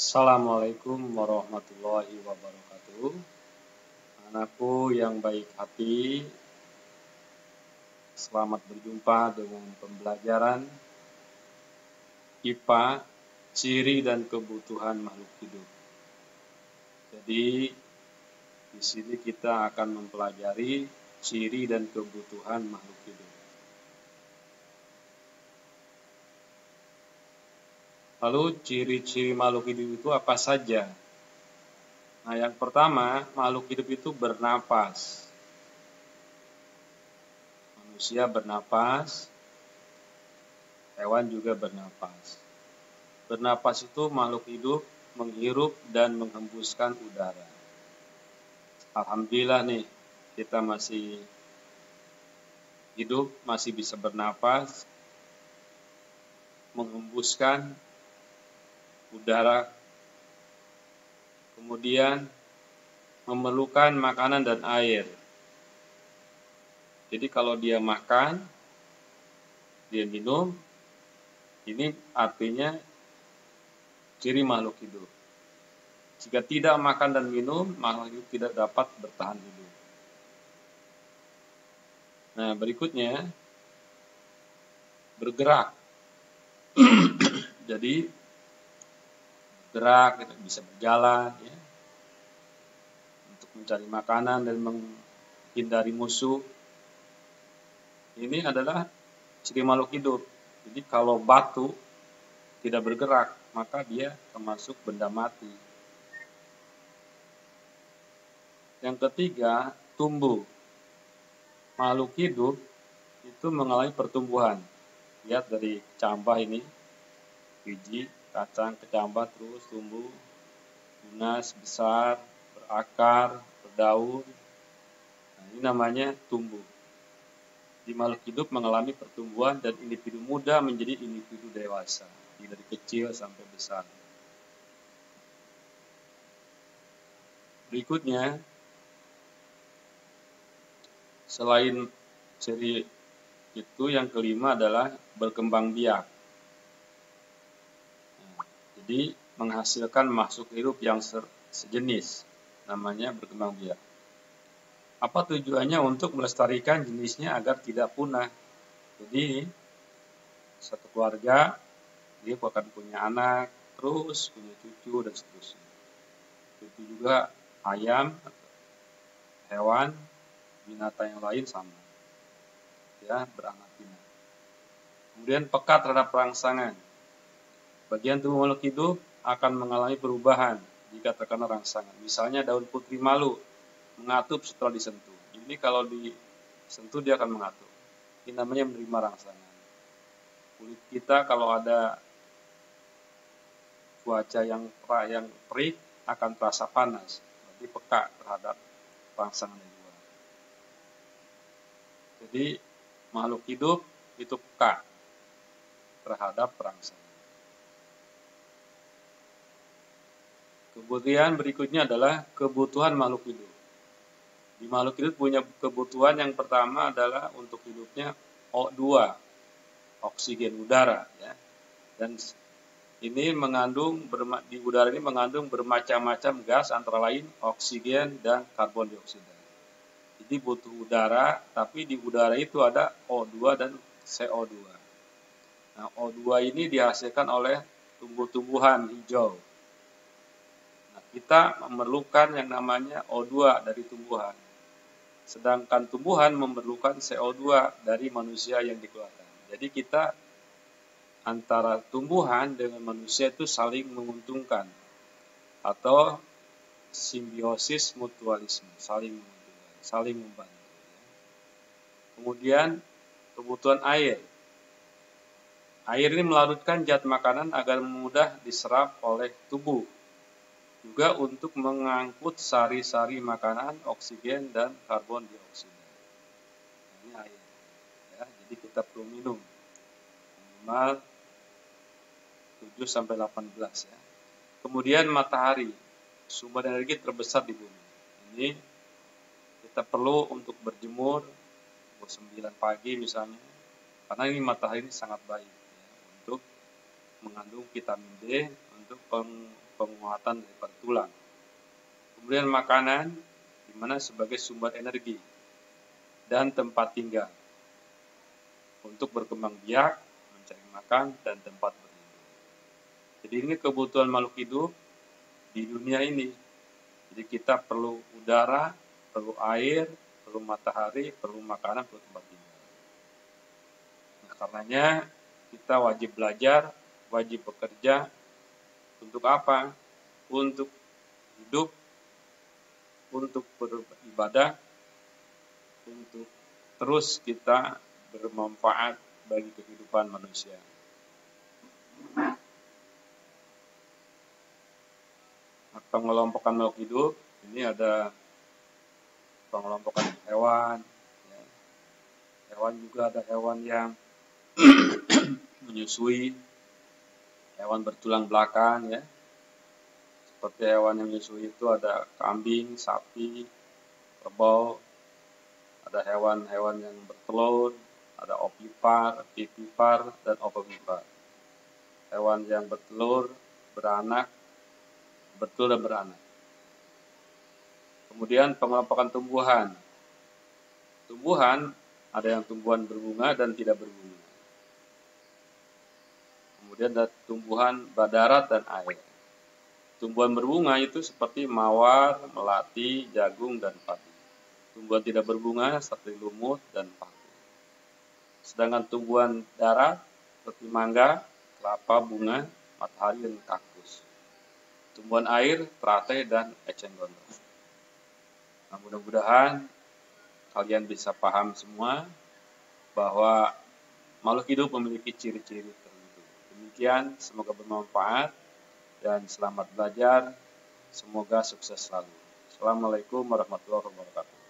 Assalamualaikum warahmatullahi wabarakatuh. Anakku yang baik hati, selamat berjumpa dengan pembelajaran IPA, ciri dan kebutuhan makhluk hidup. Jadi, di sini kita akan mempelajari ciri dan kebutuhan makhluk hidup. Lalu, ciri-ciri makhluk hidup itu apa saja? Nah, yang pertama, makhluk hidup itu bernapas. Manusia bernapas, hewan juga bernapas. Bernapas itu makhluk hidup menghirup dan menghembuskan udara. Alhamdulillah nih, kita masih hidup, masih bisa bernapas, menghembuskan udara, kemudian memerlukan makanan dan air. Jadi kalau dia makan, dia minum, ini artinya ciri makhluk hidup. Jika tidak makan dan minum, makhluk hidup tidak dapat bertahan hidup. Nah, berikutnya bergerak. Jadi bergerak, bisa berjalan, ya, untuk mencari makanan dan menghindari musuh. Ini adalah ciri makhluk hidup. Jadi kalau batu tidak bergerak, maka dia termasuk benda mati. Yang ketiga, tumbuh. Makhluk hidup itu mengalami pertumbuhan. Lihat dari kecambah ini, biji, kacang, kecambah terus tumbuh, tunas, besar, berakar, berdaun. Nah, ini namanya tumbuh. Di makhluk hidup mengalami pertumbuhan dan individu muda menjadi individu dewasa, dari kecil sampai besar. Berikutnya, selain ciri itu, yang kelima adalah berkembang biak. Nah, jadi menghasilkan makhluk hidup yang sejenis, namanya berkembang biak. Apa tujuannya? Untuk melestarikan jenisnya agar tidak punah. Jadi satu keluarga dia akan punya anak, terus punya cucu dan seterusnya. Itu juga ayam, hewan, binatang yang lain sama, ya, beranak pinak. Kemudian peka terhadap rangsangan. Bagian tubuh makhluk hidup akan mengalami perubahan jika terkena rangsangan. Misalnya daun putri malu mengatup setelah disentuh. Ini kalau disentuh dia akan mengatup. Ini namanya menerima rangsangan. Kulit kita kalau ada cuaca yang terik akan terasa panas. Berarti peka terhadap rangsangan di luar. Jadi makhluk hidup itu peka terhadap rangsangan. Kemudian berikutnya adalah kebutuhan makhluk hidup. Di makhluk hidup punya kebutuhan yang pertama adalah untuk hidupnya O2, oksigen udara, ya. Dan ini di udara ini mengandung bermacam-macam gas, antara lain oksigen dan karbon dioksida. Jadi butuh udara, tapi di udara itu ada O2 dan CO2. Nah, O2 ini dihasilkan oleh tumbuh-tumbuhan hijau. Nah, kita memerlukan yang namanya O2 dari tumbuhan. Sedangkan tumbuhan memerlukan CO2 dari manusia yang dikeluarkan. Jadi kita antara tumbuhan dengan manusia itu saling menguntungkan, atau simbiosis mutualisme, saling menguntungkan, saling membantu. Kemudian kebutuhan air. Air ini melarutkan zat makanan agar mudah diserap oleh tubuh. Juga untuk mengangkut sari-sari makanan, oksigen dan karbon dioksida. Ini air. Ya, jadi kita perlu minum minimal 7-18, ya. Kemudian matahari, sumber energi terbesar di bumi. Ini kita perlu untuk berjemur 9 pagi misalnya, karena ini matahari ini sangat baik, ya, untuk mengandung vitamin D untuk penguatan daripada tulang. Kemudian makanan, di mana sebagai sumber energi dan tempat tinggal untuk berkembang biak, mencari makan, dan tempat berlindung. Jadi ini kebutuhan makhluk hidup di dunia ini. Jadi kita perlu udara, perlu air, perlu matahari, perlu makanan, perlu tempat tinggal. Nah, karenanya kita wajib belajar, wajib bekerja. Untuk apa? Untuk hidup, untuk beribadah, untuk terus kita bermanfaat bagi kehidupan manusia. Pengelompokan makhluk hidup, ini ada pengelompokan hewan. Ya. Hewan juga ada hewan yang menyusui, hewan bertulang belakang, ya. Seperti hewan yang menyusui itu ada kambing, sapi, kerbau, ada hewan-hewan yang bertelur, ada ovipar, vivipar, dan ovovipar. Hewan yang bertelur, beranak, bertelur dan beranak. Kemudian pengelompokan tumbuhan. Tumbuhan ada yang tumbuhan berbunga dan tidak berbunga. Kemudian ada tumbuhan darat dan air. Tumbuhan berbunga itu seperti mawar, melati, jagung, dan padi. Tumbuhan tidak berbunga seperti lumut dan paku. Sedangkan tumbuhan darat seperti mangga, kelapa, bunga, matahari, dan kaktus. Tumbuhan air, teratai, dan eceng gondok. Nah, mudah-mudahan kalian bisa paham semua bahwa makhluk hidup memiliki ciri-ciri tertentu. Demikian, semoga bermanfaat dan selamat belajar. Semoga sukses selalu. Assalamualaikum warahmatullahi wabarakatuh.